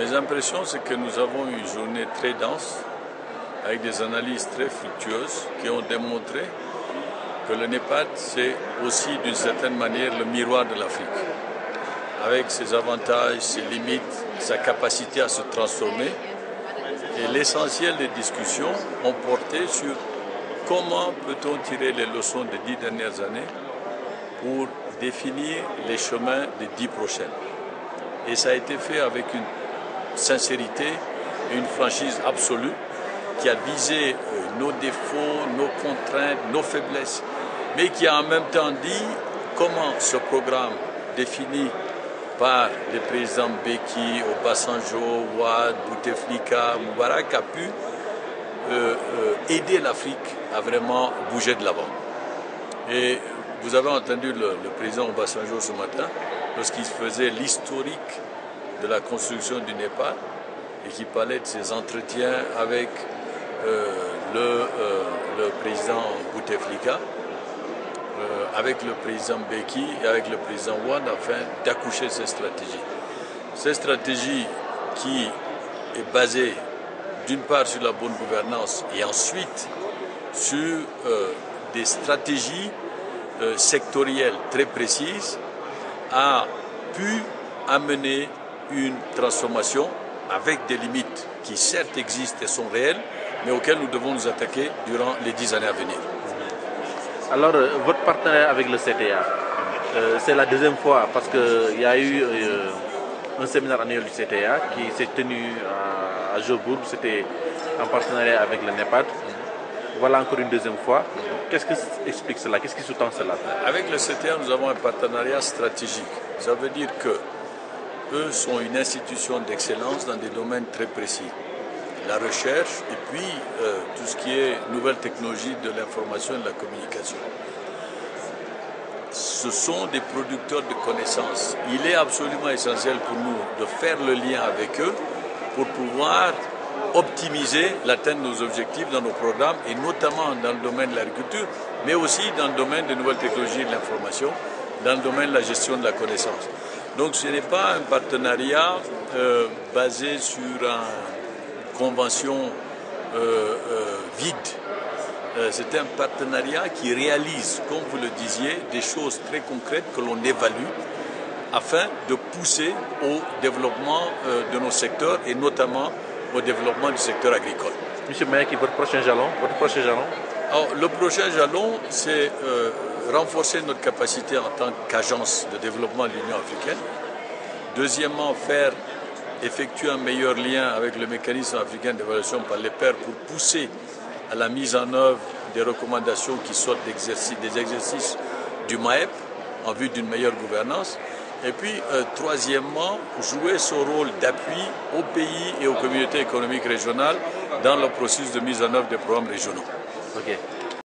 Mes impressions, c'est que nous avons eu une journée très dense, avec des analyses très fructueuses qui ont démontré que le NEPAD, c'est aussi d'une certaine manière le miroir de l'Afrique, avec ses avantages, ses limites, sa capacité à se transformer. Et l'essentiel des discussions ont porté sur comment peut-on tirer les leçons des 10 dernières années pour définir les chemins des 10 prochaines. Et ça a été fait avec une sincérité et une franchise absolue qui a visé nos défauts, nos contraintes, nos faiblesses, mais qui a en même temps dit comment ce programme défini par les présidents Beki, Obasanjo, Wade, Bouteflika, Moubarak a pu aider l'Afrique à vraiment bouger de l'avant. Et vous avez entendu le président Obasanjo ce matin, lorsqu'il faisait l'historique de la construction du NEPAD et qui parlait de ses entretiens avec le président Bouteflika, avec le président Beki et avec le président Wade afin d'accoucher cette stratégie. Cette stratégie qui est basée d'une part sur la bonne gouvernance et ensuite sur des stratégies sectorielles très précises a pu amener une transformation avec des limites qui certes existent et sont réelles, mais auxquelles nous devons nous attaquer durant les 10 années à venir. Alors, votre partenariat avec le CTA, c'est la deuxième fois parce qu'il y a eu un séminaire annuel du CTA qui s'est tenu à Jobourg, c'était en partenariat avec le NEPAD. Voilà encore une deuxième fois. Qu'est-ce qui explique cela? Qu'est-ce qui sous-tend cela? Avec le CTA, nous avons un partenariat stratégique. Ça veut dire que eux sont une institution d'excellence dans des domaines très précis. La recherche et puis tout ce qui est nouvelles technologies de l'information et de la communication. Ce sont des producteurs de connaissances. Il est absolument essentiel pour nous de faire le lien avec eux pour pouvoir optimiser l'atteinte de nos objectifs dans nos programmes et notamment dans le domaine de l'agriculture, mais aussi dans le domaine des nouvelles technologies et de l'information, dans le domaine de la gestion de la connaissance. Donc ce n'est pas un partenariat basé sur une convention vide. C'est un partenariat qui réalise, comme vous le disiez, des choses très concrètes que l'on évalue afin de pousser au développement de nos secteurs et notamment au développement du secteur agricole. Monsieur Mayaki, votre prochain jalon? Alors, le prochain jalon, c'est renforcer notre capacité en tant qu'agence de développement de l'Union africaine. Deuxièmement, effectuer un meilleur lien avec le mécanisme africain d'évaluation par les pairs pour pousser à la mise en œuvre des recommandations qui sortent des exercices du MAEP en vue d'une meilleure gouvernance. Et puis, troisièmement, jouer son rôle d'appui aux pays et aux communautés économiques régionales dans le processus de mise en œuvre des programmes régionaux. Ok.